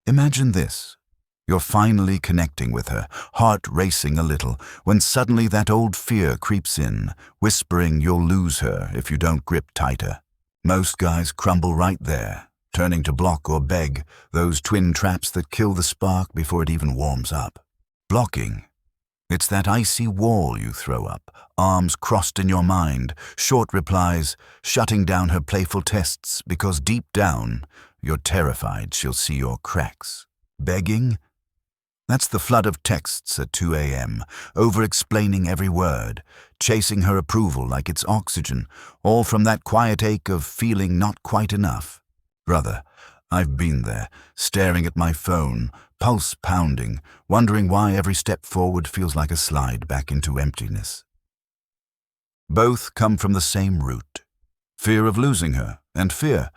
Imagine this. You're finally connecting with her, heart racing a little, when suddenly that old fear creeps in, whispering you'll lose her if you don't grip tighter. Most guys crumble right there, turning to block or beg, those twin traps that kill the spark before it even warms up. Blocking. It's that icy wall you throw up, arms crossed in your mind, short replies, shutting down her playful tests because deep down, you're terrified she'll see your cracks. Begging? That's the flood of texts at 2 a.m., over-explaining every word, chasing her approval like it's oxygen, all from that quiet ache of feeling not quite enough. Brother, I've been there, staring at my phone, pulse pounding, wondering why every step forward feels like a slide back into emptiness. Both come from the same root. Fear of losing her, and fear.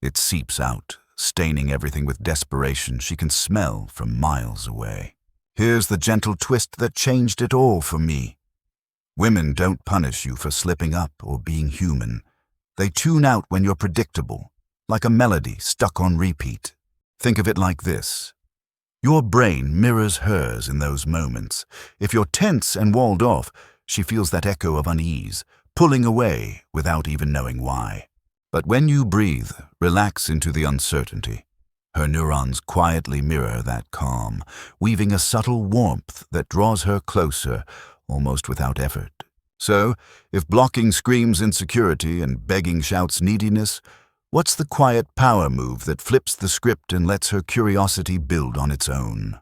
It seeps out, staining everything with desperation she can smell from miles away. Here's the gentle twist that changed it all for me. Women don't punish you for slipping up or being human. They tune out when you're predictable, like a melody stuck on repeat. Think of it like this. Your brain mirrors hers in those moments. If you're tense and walled off, she feels that echo of unease, pulling away without even knowing why. But when you breathe, relax into the uncertainty. Her neurons quietly mirror that calm, weaving a subtle warmth that draws her closer, almost without effort. So, if blocking screams insecurity and begging shouts neediness, what's the quiet power move that flips the script and lets her curiosity build on its own?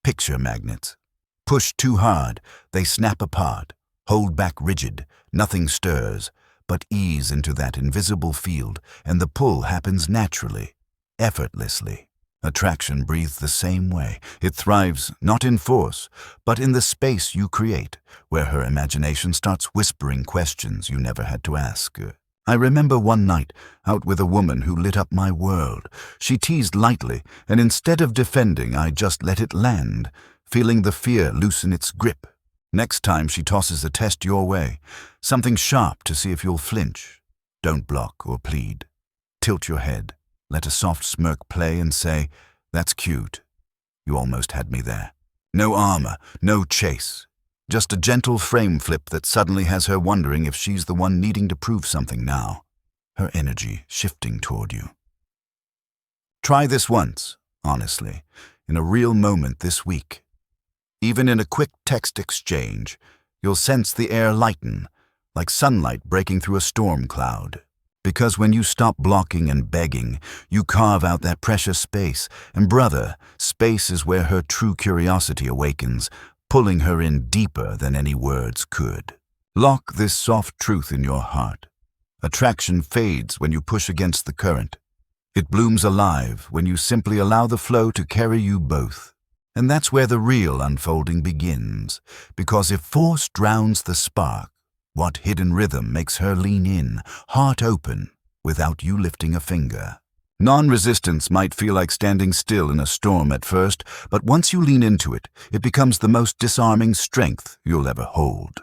Picture magnets. Push too hard, they snap apart. Hold back rigid, nothing stirs. But ease into that invisible field, and the pull happens naturally, effortlessly. Attraction breathes the same way. It thrives not in force, but in the space you create, where her imagination starts whispering questions you never had to ask. I remember one night, out with a woman who lit up my world. She teased lightly, and instead of defending, I just let it land, feeling the fear loosen its grip. Next time she tosses a test your way, something sharp to see if you'll flinch. Don't block or plead. Tilt your head, let a soft smirk play and say, "That's cute. You almost had me there." No armor, no chase. Just a gentle frame flip that suddenly has her wondering if she's the one needing to prove something now. Her energy shifting toward you. Try this once, honestly, in a real moment this week. Even in a quick text exchange, you'll sense the air lighten, like sunlight breaking through a storm cloud. Because when you stop blocking and begging, you carve out that precious space. And brother, space is where her true curiosity awakens, pulling her in deeper than any words could. Lock this soft truth in your heart. Attraction fades when you push against the current. It blooms alive when you simply allow the flow to carry you both. And that's where the real unfolding begins, because if force drowns the spark, what hidden rhythm makes her lean in, heart open, without you lifting a finger? Non-resistance might feel like standing still in a storm at first, but once you lean into it, it becomes the most disarming strength you'll ever hold.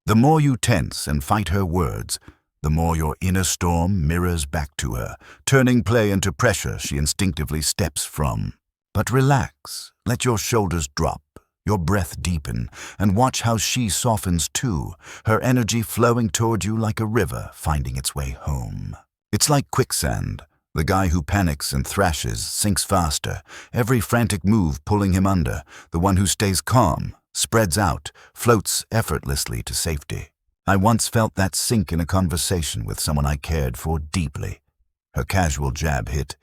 The more you tense and fight her words, the more your inner storm mirrors back to her, turning play into pressure she instinctively steps from. But relax, let your shoulders drop, your breath deepen, and watch how she softens too, her energy flowing toward you like a river finding its way home. It's like quicksand. The guy who panics and thrashes sinks faster, every frantic move pulling him under. The one who stays calm, spreads out, floats effortlessly to safety. I once felt that sink in a conversation with someone I cared for deeply. Her casual jab hit,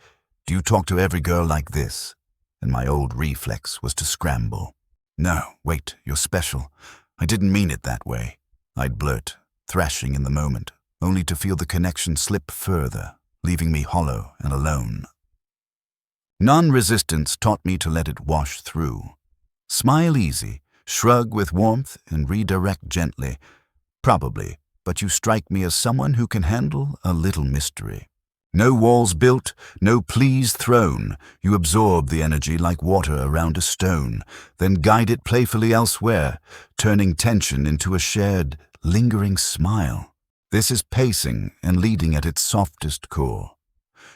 "Do you talk to every girl like this?" And my old reflex was to scramble. "No, wait, you're special. I didn't mean it that way." I'd blurt, thrashing in the moment, only to feel the connection slip further, leaving me hollow and alone. Non-resistance taught me to let it wash through. Smile easy, shrug with warmth, and redirect gently. Probably, but you strike me as someone who can handle a little mystery. No walls built, no pleas thrown. You absorb the energy like water around a stone, then guide it playfully elsewhere, turning tension into a shared, lingering smile. This is pacing and leading at its softest core.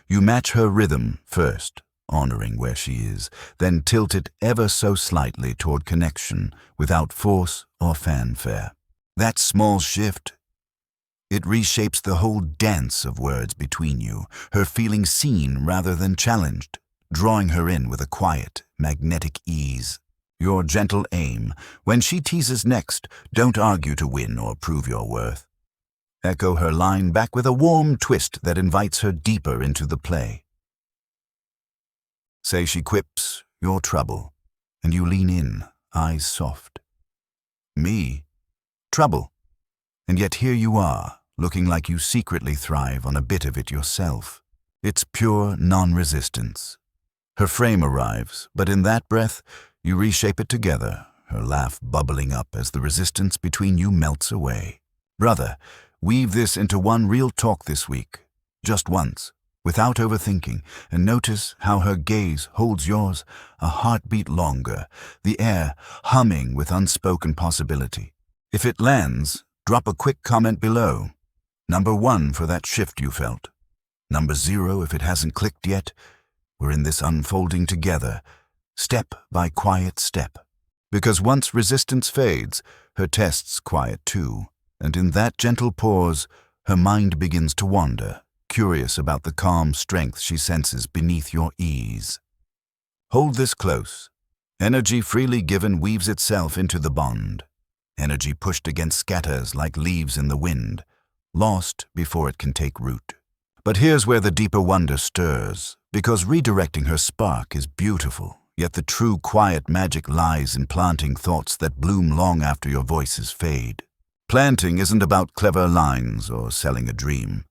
You match her rhythm first, honoring where she is, then tilt it ever so slightly toward connection without force or fanfare. That small shift, it reshapes the whole dance of words between you, her feeling seen rather than challenged, drawing her in with a quiet, magnetic ease. Your gentle aim. When she teases next, don't argue to win or prove your worth. Echo her line back with a warm twist that invites her deeper into the play. Say she quips, "Your trouble," and you lean in, eyes soft. Me? Trouble. And yet here you are, looking like you secretly thrive on a bit of it yourself. It's pure non-resistance. Her frame arrives, but in that breath, you reshape it together, her laugh bubbling up as the resistance between you melts away. Brother, weave this into one real talk this week, just once, without overthinking, and notice how her gaze holds yours a heartbeat longer, the air humming with unspoken possibility. If it lands, drop a quick comment below. Number 1 for that shift you felt. Number 0 if it hasn't clicked yet. We're in this unfolding together, step by quiet step. Because once resistance fades, her tests quiet too, and in that gentle pause, her mind begins to wander, curious about the calm strength she senses beneath your ease. Hold this close. Energy freely given weaves itself into the bond. Energy pushed against scatters like leaves in the wind, lost before it can take root. But here's where the deeper wonder stirs, because redirecting her spark is beautiful, yet the true quiet magic lies in planting thoughts that bloom long after your voices fade. Planting isn't about clever lines or selling a dream.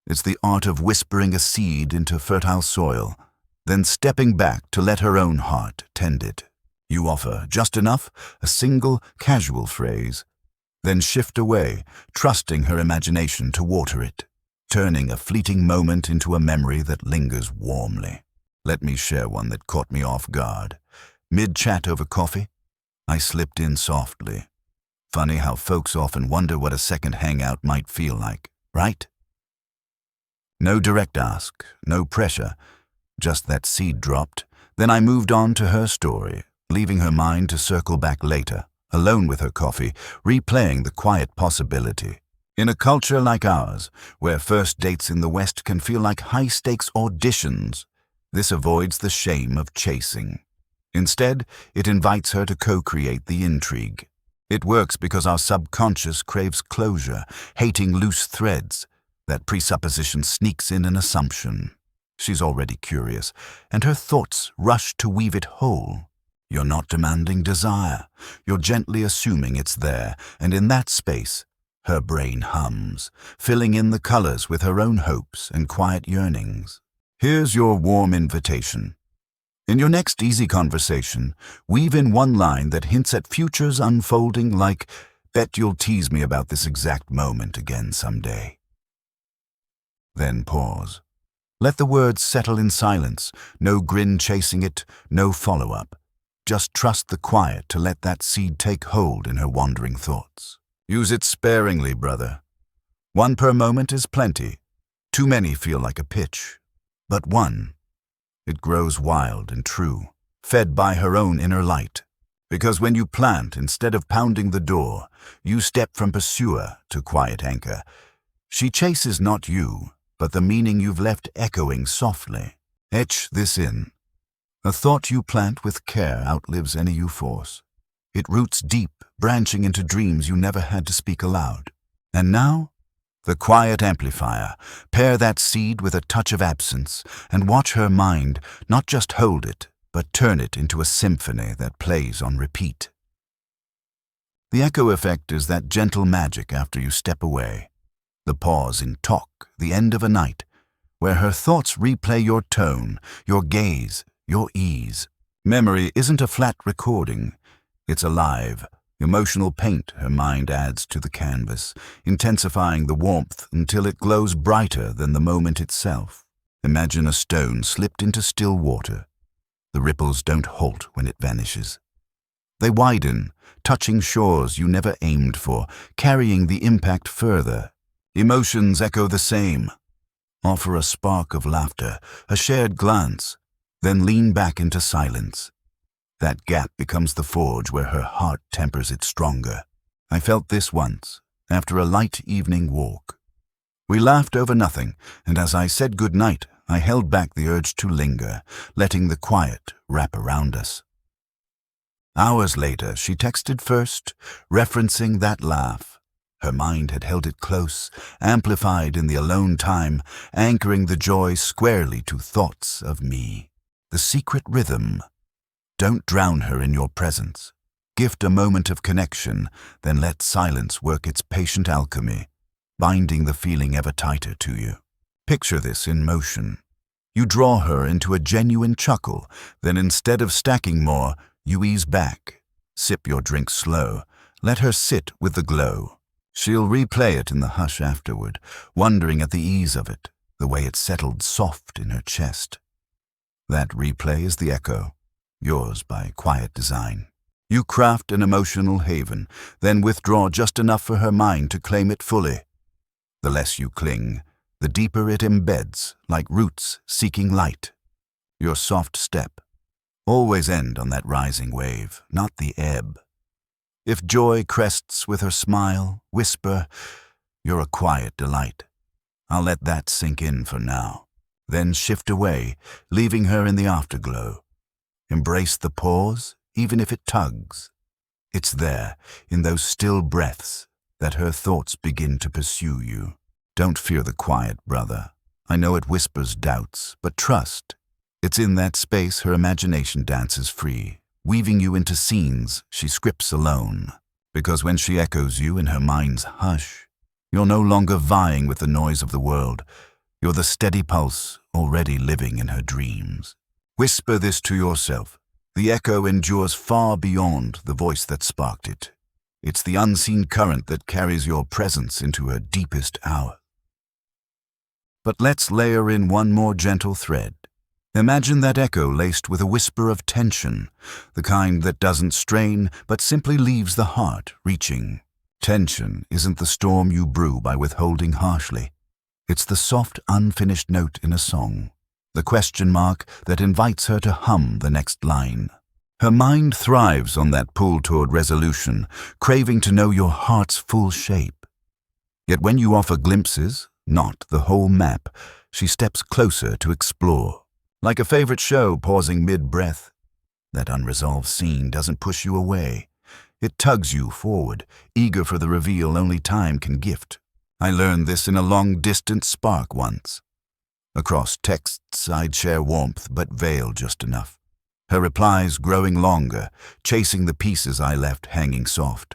It's the art of whispering a seed into fertile soil, then stepping back to let her own heart tend it. You offer just enough, a single, casual phrase, then shift away, trusting her imagination to water it, turning a fleeting moment into a memory that lingers warmly. Let me share one that caught me off guard. Mid-chat over coffee, I slipped in softly. Funny how folks often wonder what a second hangout might feel like, right? No direct ask, no pressure, just that seed dropped. Then I moved on to her story, leaving her mind to circle back later, alone with her coffee, replaying the quiet possibility. In a culture like ours, where first dates in the West can feel like high-stakes auditions, this avoids the shame of chasing. Instead, it invites her to co-create the intrigue. It works because our subconscious craves closure, hating loose threads. That presupposition sneaks in an assumption. She's already curious, and her thoughts rush to weave it whole. You're not demanding desire. You're gently assuming it's there, and in that space, her brain hums, filling in the colors with her own hopes and quiet yearnings. Here's your warm invitation. In your next easy conversation, weave in one line that hints at futures unfolding like, "Bet you'll tease me about this exact moment again someday." Then pause. Let the words settle in silence, no grin chasing it, no follow-up. Just trust the quiet to let that seed take hold in her wandering thoughts. Use it sparingly, brother. 1 per moment is plenty. Too many feel like a pitch. But 1, it grows wild and true, fed by her own inner light. Because when you plant instead of pounding the door, you step from pursuer to quiet anchor. She chases not you, but the meaning you've left echoing softly. Etch this in. A thought you plant with care outlives any you force. It roots deep, branching into dreams you never had to speak aloud. And now, the quiet amplifier. Pair that seed with a touch of absence, and watch her mind not just hold it, but turn it into a symphony that plays on repeat. The echo effect is that gentle magic after you step away. The pause in talk, the end of a night, where her thoughts replay your tone, your gaze, your ease. Memory isn't a flat recording. It's alive, emotional paint her mind adds to the canvas, intensifying the warmth until it glows brighter than the moment itself. Imagine a stone slipped into still water. The ripples don't halt when it vanishes. They widen, touching shores you never aimed for, carrying the impact further. Emotions echo the same. Offer a spark of laughter, a shared glance, Then lean back into silence. That gap becomes the forge where her heart tempers it stronger. I felt this once, after a light evening walk. We laughed over nothing, and as I said good night, I held back the urge to linger, letting the quiet wrap around us. Hours later, she texted first, referencing that laugh. Her mind had held it close, amplified in the alone time, anchoring the joy squarely to thoughts of me. The secret rhythm. Don't drown her in your presence. Gift a moment of connection, then let silence work its patient alchemy, binding the feeling ever tighter to you. Picture this in motion. You draw her into a genuine chuckle, then instead of stacking more, you ease back. Sip your drink slow. Let her sit with the glow. She'll replay it in the hush afterward, wondering at the ease of it, the way it settled soft in her chest. That replay is the echo, yours by quiet design. You craft an emotional haven, then withdraw just enough for her mind to claim it fully. The less you cling, the deeper it embeds, like roots seeking light. Your soft step. Always end on that rising wave, not the ebb. If joy crests with her smile, whisper, "You're a quiet delight." I'll let that sink in for now, then shift away, leaving her in the afterglow. Embrace the pause, even if it tugs. It's there, in those still breaths, that her thoughts begin to pursue you. Don't fear the quiet, brother. I know it whispers doubts, but trust. It's in that space her imagination dances free, weaving you into scenes she scripts alone. Because when she echoes you in her mind's hush, you're no longer vying with the noise of the world. You're the steady pulse already living in her dreams. Whisper this to yourself. The echo endures far beyond the voice that sparked it. It's the unseen current that carries your presence into her deepest hour. But let's layer in one more gentle thread. Imagine that echo laced with a whisper of tension, the kind that doesn't strain but simply leaves the heart reaching. Tension isn't the storm you brew by withholding harshly. It's the soft, unfinished note in a song, the question mark that invites her to hum the next line. Her mind thrives on that pull toward resolution, craving to know your heart's full shape. Yet when you offer glimpses, not the whole map, she steps closer to explore. Like a favorite show pausing mid-breath, that unresolved scene doesn't push you away. It tugs you forward, eager for the reveal only time can gift. I learned this in a long-distance spark once. Across texts I'd share warmth but veil just enough. Her replies growing longer, chasing the pieces I left hanging soft.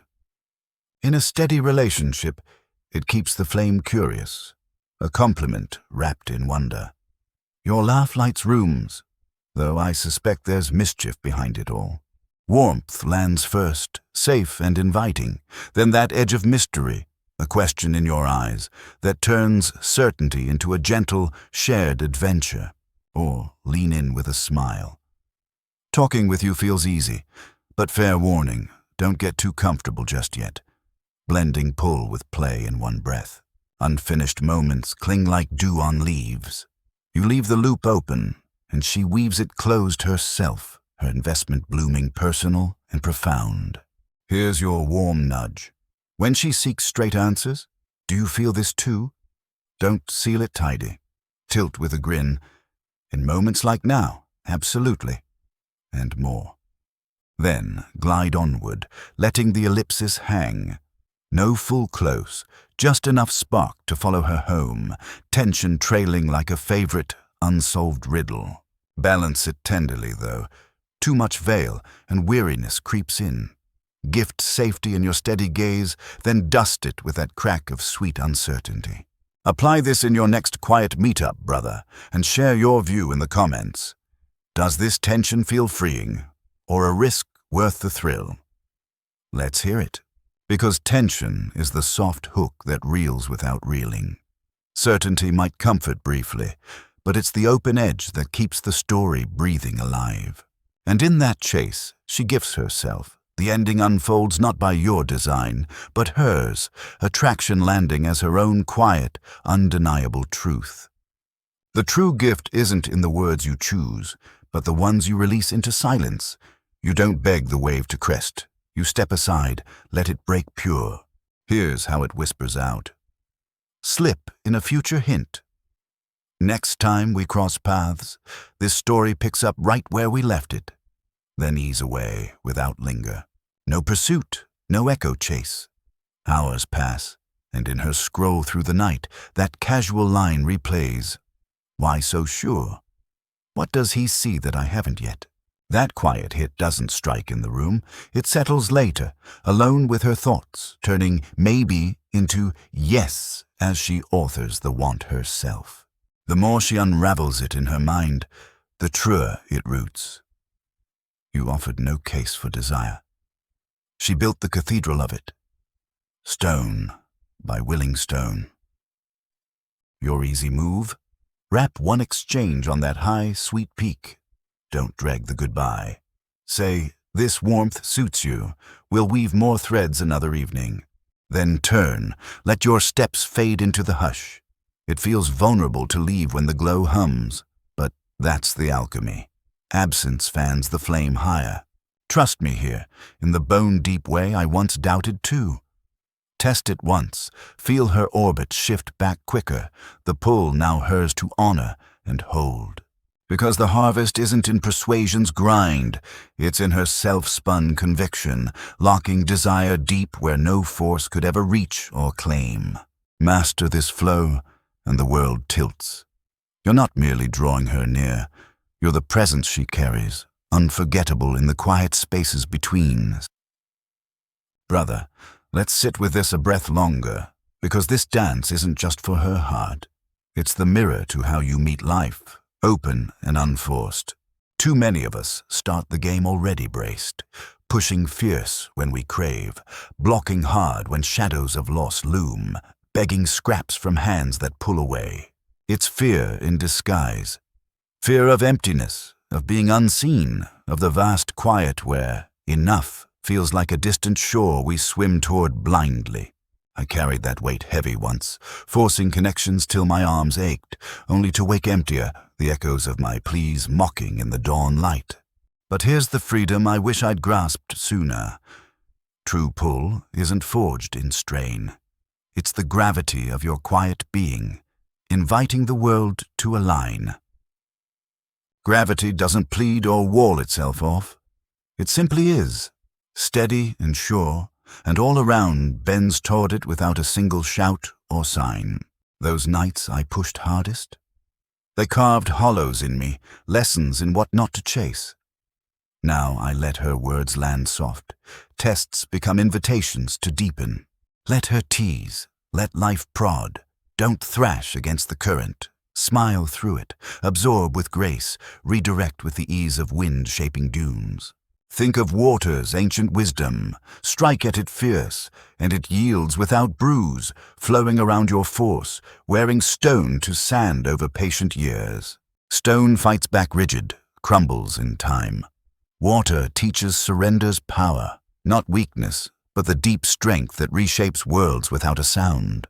In a steady relationship, it keeps the flame curious, a compliment wrapped in wonder. Your laugh lights rooms, though I suspect there's mischief behind it all. Warmth lands first, safe and inviting, then that edge of mystery, a question in your eyes that turns certainty into a gentle, shared adventure. Or lean in with a smile. Talking with you feels easy, but fair warning, don't get too comfortable just yet. Blending pull with play in one breath. Unfinished moments cling like dew on leaves. You leave the loop open, and she weaves it closed herself, her investment blooming personal and profound. Here's your warm nudge. When she seeks straight answers, do you feel this too? Don't seal it tidy. Tilt with a grin. In moments like now, absolutely. And more. Then glide onward, letting the ellipsis hang. No full close, just enough spark to follow her home, tension trailing like a favorite, unsolved riddle. Balance it tenderly, though. Too much veil, and weariness creeps in. Gift safety in your steady gaze, then dust it with that crack of sweet uncertainty. Apply this in your next quiet meetup, brother, and share your view in the comments. Does this tension feel freeing, or a risk worth the thrill? Let's hear it. Because tension is the soft hook that reels without reeling. Certainty might comfort briefly, but it's the open edge that keeps the story breathing alive. And in that chase, she gifts herself. The ending unfolds not by your design, but hers, attraction landing as her own quiet, undeniable truth. The true gift isn't in the words you choose, but the ones you release into silence. You don't beg the wave to crest. You step aside, let it break pure. Here's how it whispers out. Slip in a future hint. Next time we cross paths, this story picks up right where we left it. Then ease away without linger. No pursuit, no echo chase. Hours pass, and in her scroll through the night, that casual line replays. Why so sure? What does he see that I haven't yet? That quiet hit doesn't strike in the room. It settles later, alone with her thoughts, turning maybe into yes as she authors the want herself. The more she unravels it in her mind, the truer it roots. You offered no case for desire. She built the cathedral of it. Stone by willing stone. Your easy move? Wrap one exchange on that high, sweet peak. Don't drag the goodbye. Say, this warmth suits you. We'll weave more threads another evening. Then turn. Let your steps fade into the hush. It feels vulnerable to leave when the glow hums, but that's the alchemy. Absence fans the flame higher. Trust me here, in the bone-deep way I once doubted too. Test it once, feel her orbit shift back quicker, the pull now hers to honor and hold. Because the harvest isn't in persuasion's grind, it's in her self-spun conviction, locking desire deep where no force could ever reach or claim. Master this flow, and the world tilts. You're not merely drawing her near, you're the presence she carries, unforgettable in the quiet spaces between. Brother, let's sit with this a breath longer, because this dance isn't just for her heart. It's the mirror to how you meet life, open and unforced. Too many of us start the game already braced, pushing fierce when we crave, blocking hard when shadows of loss loom, begging scraps from hands that pull away. It's fear in disguise. Fear of emptiness, of being unseen, of the vast quiet where enough feels like a distant shore we swim toward blindly. I carried that weight heavy once, forcing connections till my arms ached, only to wake emptier, the echoes of my pleas mocking in the dawn light. But here's the freedom I wish I'd grasped sooner. True pull isn't forged in strain. It's the gravity of your quiet being, inviting the world to align. Gravity doesn't plead or wall itself off. It simply is, steady and sure, and all around bends toward it without a single shout or sign. Those nights I pushed hardest, they carved hollows in me, lessons in what not to chase. Now I let her words land soft, tests become invitations to deepen. Let her tease, let life prod, don't thrash against the current. Smile through it, absorb with grace, redirect with the ease of wind shaping dunes. Think of water's ancient wisdom, strike at it fierce, and it yields without bruise, flowing around your force, wearing stone to sand over patient years. Stone fights back rigid, crumbles in time. Water teaches surrender's power, not weakness, but the deep strength that reshapes worlds without a sound.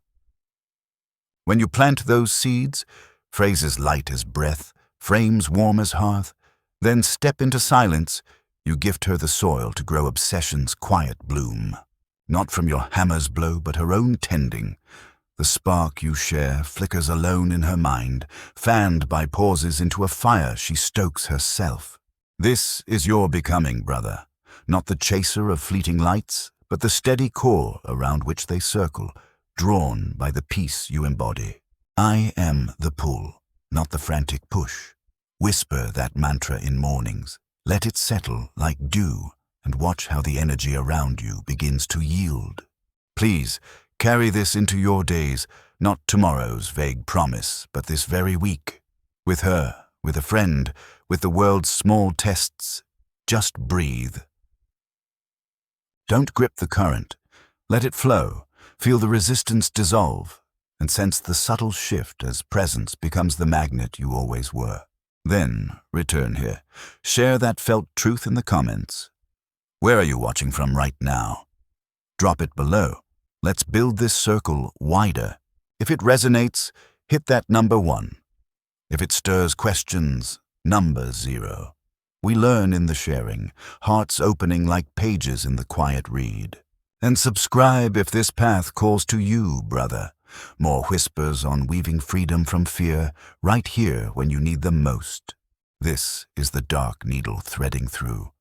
When you plant those seeds, phrases light as breath, frames warm as hearth, then step into silence, you gift her the soil to grow obsession's quiet bloom. Not from your hammer's blow, but her own tending. The spark you share flickers alone in her mind, fanned by pauses into a fire she stokes herself. This is your becoming, brother, not the chaser of fleeting lights, but the steady core around which they circle, drawn by the peace you embody. I am the pull, not the frantic push. Whisper that mantra in mornings. Let it settle like dew, and watch how the energy around you begins to yield. Please, carry this into your days, not tomorrow's vague promise, but this very week. With her, with a friend, with the world's small tests, just breathe. Don't grip the current. Let it flow. Feel the resistance dissolve, and sense the subtle shift as presence becomes the magnet you always were. Then, return here. Share that felt truth in the comments. Where are you watching from right now? Drop it below. Let's build this circle wider. If it resonates, hit that number 1. If it stirs questions, number 0. We learn in the sharing, hearts opening like pages in the quiet read. And subscribe if this path calls to you, brother. More whispers on weaving freedom from fear, right here when you need them most. This is the dark needle threading through.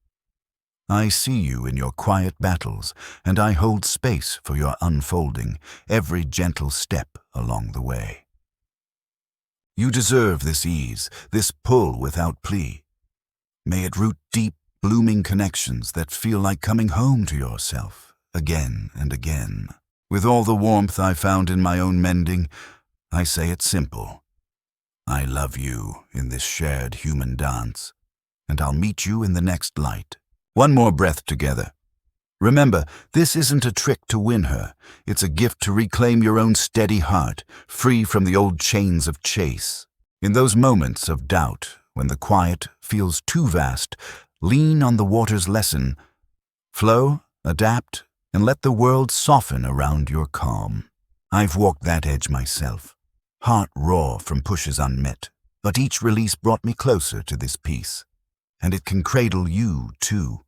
I see you in your quiet battles, and I hold space for your unfolding, every gentle step along the way. You deserve this ease, this pull without plea. May it root deep, blooming connections that feel like coming home to yourself, again and again. With all the warmth I found in my own mending, I say it simple. I love you in this shared human dance, and I'll meet you in the next light. One more breath together. Remember, this isn't a trick to win her. It's a gift to reclaim your own steady heart, free from the old chains of chase. In those moments of doubt, when the quiet feels too vast, lean on the water's lesson. Flow, adapt, and let the world soften around your calm. I've walked that edge myself, heart raw from pushes unmet, but each release brought me closer to this peace. And it can cradle you, too.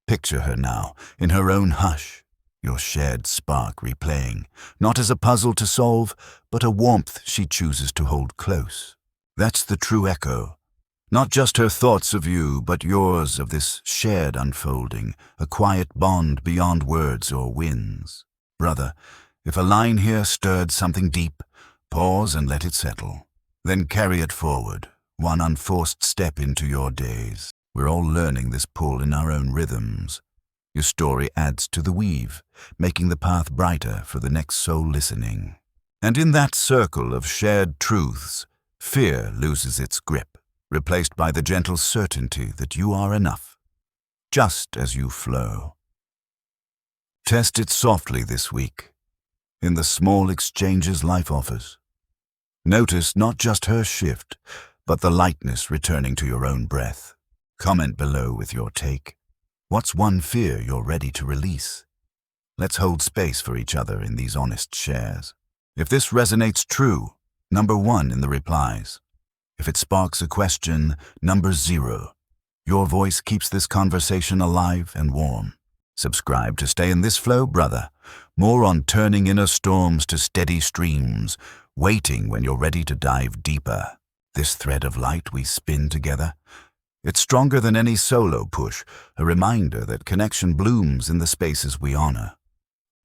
Picture her now, in her own hush, your shared spark replaying, not as a puzzle to solve, but a warmth she chooses to hold close. That's the true echo. Not just her thoughts of you, but yours of this shared unfolding, a quiet bond beyond words or winds. Brother, if a line here stirred something deep, pause and let it settle. Then carry it forward, one unforced step into your days. We're all learning this pull in our own rhythms. Your story adds to the weave, making the path brighter for the next soul listening. And in that circle of shared truths, fear loses its grip, replaced by the gentle certainty that you are enough, just as you flow. Test it softly this week, in the small exchanges life offers. Notice not just her shift, but the lightness returning to your own breath. Comment below with your take. What's one fear you're ready to release? Let's hold space for each other in these honest shares. If this resonates true, number 1 in the replies. If it sparks a question, number 0. Your voice keeps this conversation alive and warm. Subscribe to stay in this flow, brother. More on turning inner storms to steady streams, waiting when you're ready to dive deeper. This thread of light we spin together, it's stronger than any solo push, a reminder that connection blooms in the spaces we honor.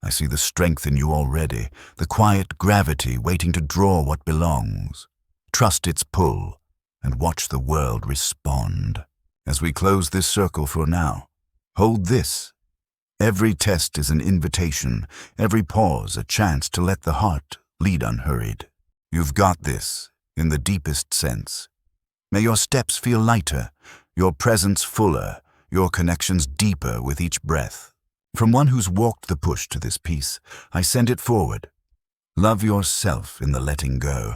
I see the strength in you already, the quiet gravity waiting to draw what belongs. Trust its pull, and watch the world respond. As we close this circle for now, hold this. Every test is an invitation, every pause a chance to let the heart lead unhurried. You've got this, in the deepest sense. May your steps feel lighter, your presence fuller, your connections deeper with each breath. From one who's walked the push to this peace, I send it forward. Love yourself in the letting go,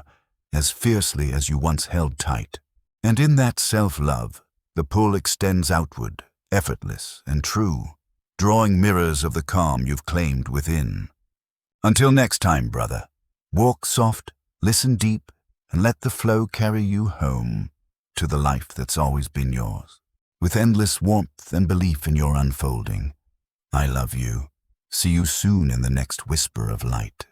as fiercely as you once held tight. And in that self-love, the pull extends outward, effortless and true, drawing mirrors of the calm you've claimed within. Until next time, brother, walk soft, listen deep, and let the flow carry you home to the life that's always been yours. With endless warmth and belief in your unfolding, I love you. See you soon in the next whisper of light.